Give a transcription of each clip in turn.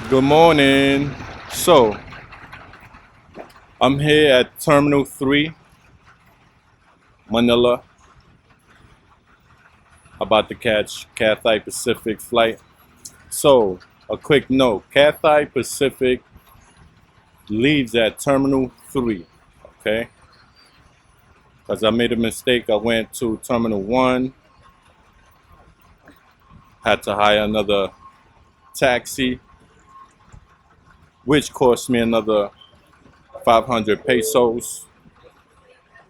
Good morning. So, I'm here at Terminal 3, Manila, about to catch Cathay Pacific flight. So, a quick note, Cathay Pacific leaves at Terminal 3, okay? Because I made a mistake. I went to Terminal 1, had to hire another taxi, which cost me another 500 pesos.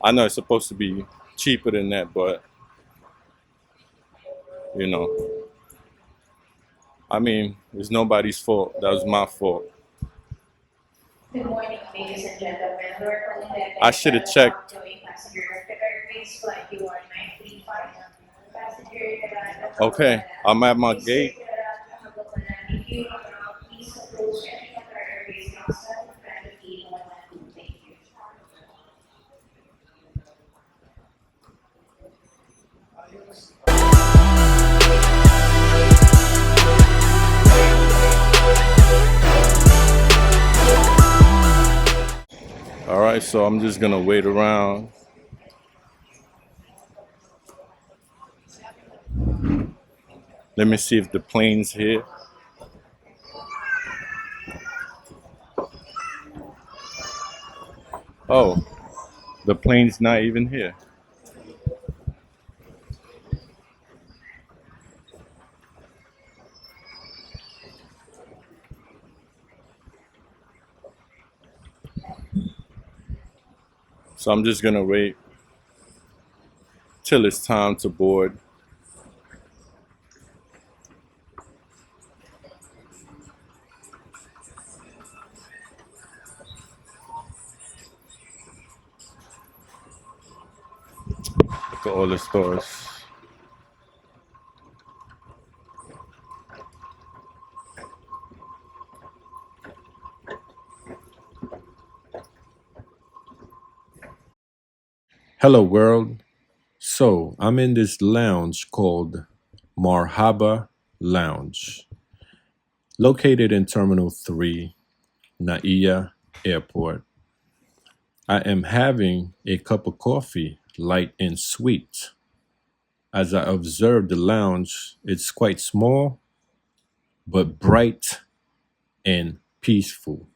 I know it's supposed to be cheaper than that, but you know, I mean, it's nobody's fault. That was my fault. Good morning, ladies and gentlemen. We're calling the I should have checked. passenger Airways flight U1935. Passenger Okay, I'm at my gate. if you please approach any other airways outside of gate 1 and 2. Thank you. All right, so I'm just gonna wait around. Let me see if the plane's here. Oh, the plane's not even here. So I'm just gonna wait till it's time to board. Look at all the stores. Hello world. So I'm in this lounge called Marhaba Lounge, located in Terminal 3, NAIA Airport. I am having a cup of coffee, light and sweet. As I observe the lounge, it's quite small, but bright and peaceful,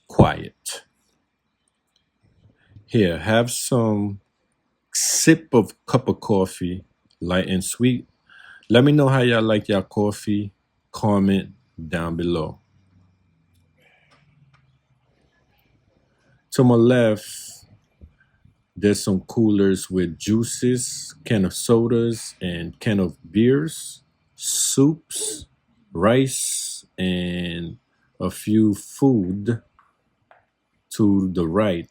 quiet. Here, have some sip of cup of coffee, light and sweet. Let me know how y'all like your coffee. Comment down below. To my left, there's some coolers with juices, can of sodas, and can of beers, soups, rice, and a few food. To the right,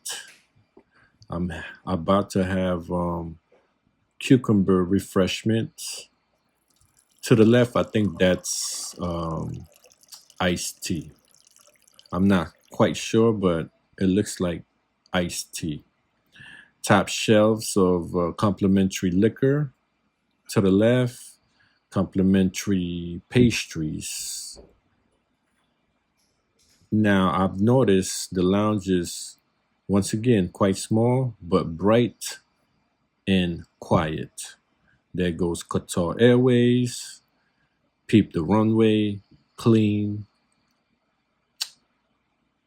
I'm about to have cucumber refreshments. To the left, I think that's iced tea. I'm not quite sure, but it looks like iced tea. Top shelves of complimentary liquor. To the left, complimentary pastries. Now, I've noticed the lounge is once again quite small, but bright and quiet. There goes Qatar Airways, Peep the Runway, clean,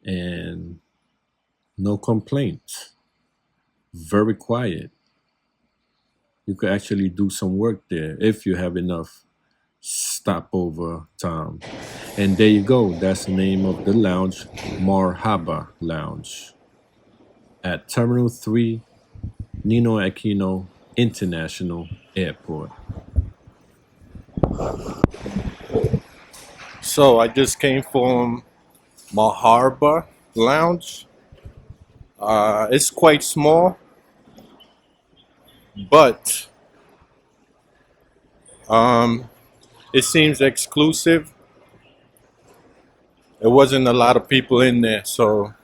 and no complaints. Very quiet. You could actually do some work there if you have enough stopover time. And there you go. That's the name of the lounge, Marhaba Lounge, at Terminal 3, Nino Aquino International Airport. So I just came from Marhaba Lounge. It's quite small, but it seems exclusive. There wasn't a lot of people in there, so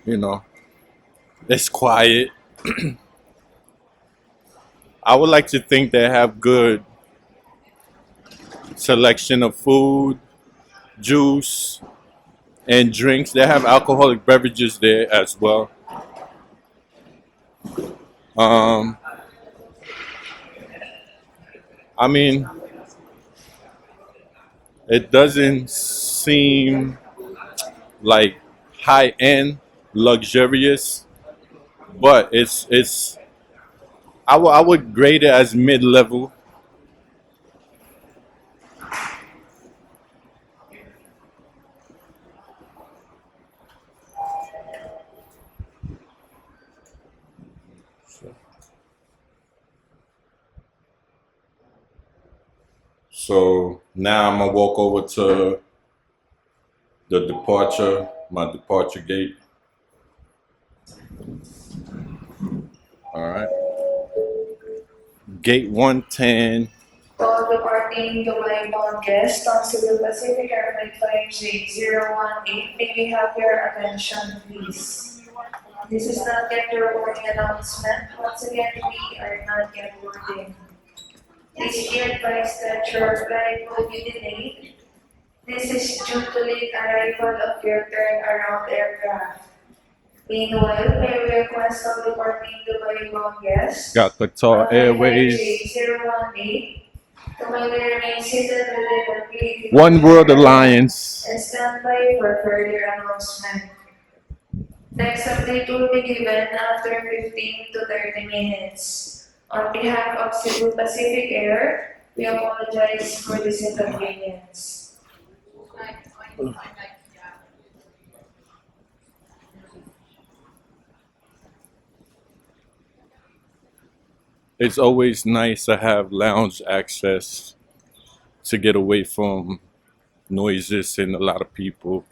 you know, it's quiet. I would like to think they have good selection of food, juice, and drinks. They have alcoholic beverages there as well. Um, I mean, it doesn't seem like high end, luxurious, but it's. I would grade it as mid level. So now I'm gonna walk over to my departure gate. All right, gate 110. To all departing Dubai bound guests on Cebu Pacific Airline Flight J018, may we have your attention, please? This is not yet your boarding announcement. Once again, we are not yet boarding. Please be advised that your flight will be delayed. This is due to late arrival of your turnaround aircraft. Meanwhile, may we request all departing Dubai bound guests Got Qatar on flight Airways, J018 to kindly remain seated within the pre One World Alliance. and stand by for further announcement. Next update will be given after 15 to 30 minutes. On behalf of Cebu Pacific Air, we apologize for this inconvenience. It's always nice to have lounge access to get away from noises and a lot of people.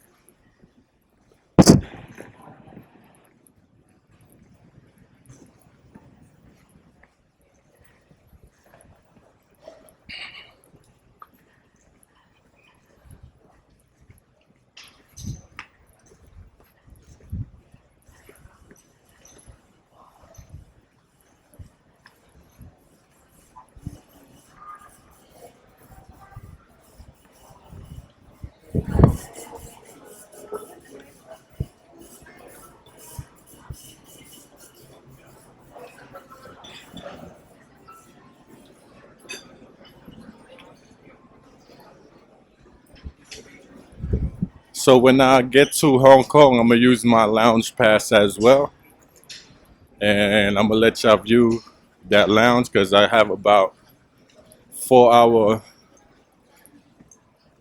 So when I get to Hong Kong, I'm gonna use my lounge pass as well, and I'm gonna let y'all view that lounge because I have about 4 hour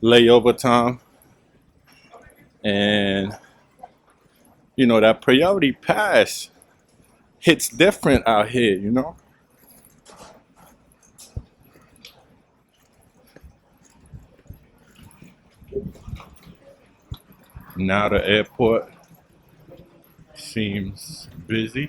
layover time, and that priority pass hits different out here. Now the airport seems busy.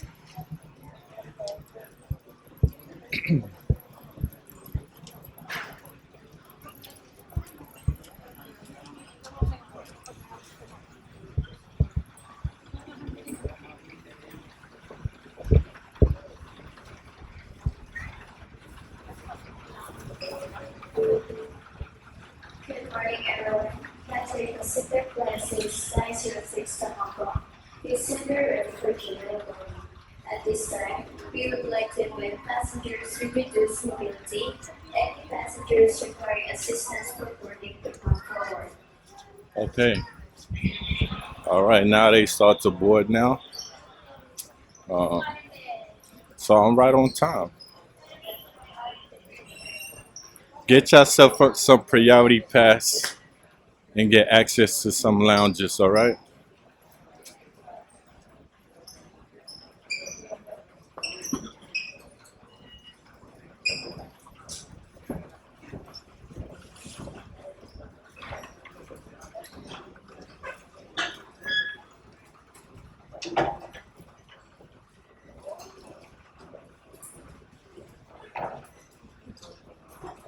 Good morning, everyone. Cathay Pacific Flight 6906 to Hong Kong. Please center ready for general boarding. At this time, we would like to invite passengers with reduced mobility. Any passengers requiring assistance for boarding to come forward. Okay. All right. Now they start to board now. Uh, so I'm right on time. Get yourself some priority pass and get access to some lounges. All right.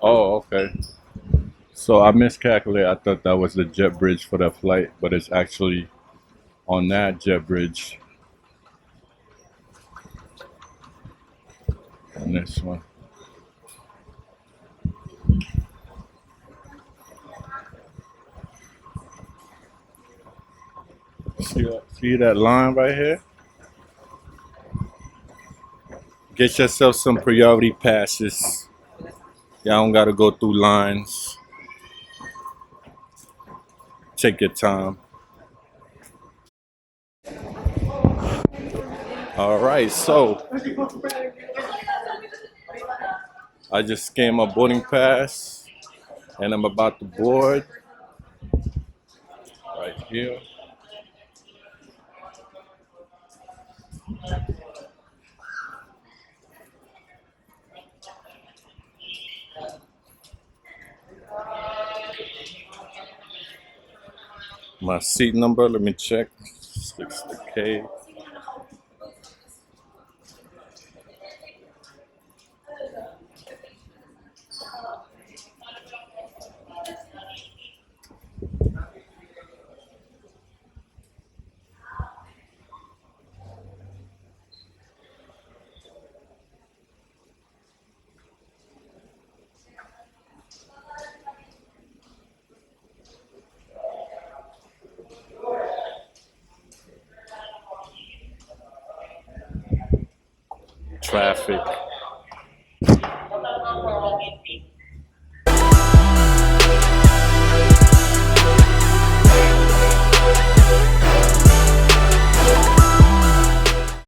Oh, okay. So I miscalculated. I thought that was the jet bridge for the flight, but it's actually on that jet bridge on this one. See that line right here? Get yourself some priority passes. Y'all don't gotta go through lines. Take your time. All right, so I just scanned my boarding pass and I'm about to board right here. My seat number, let me check. 60K. Traffic.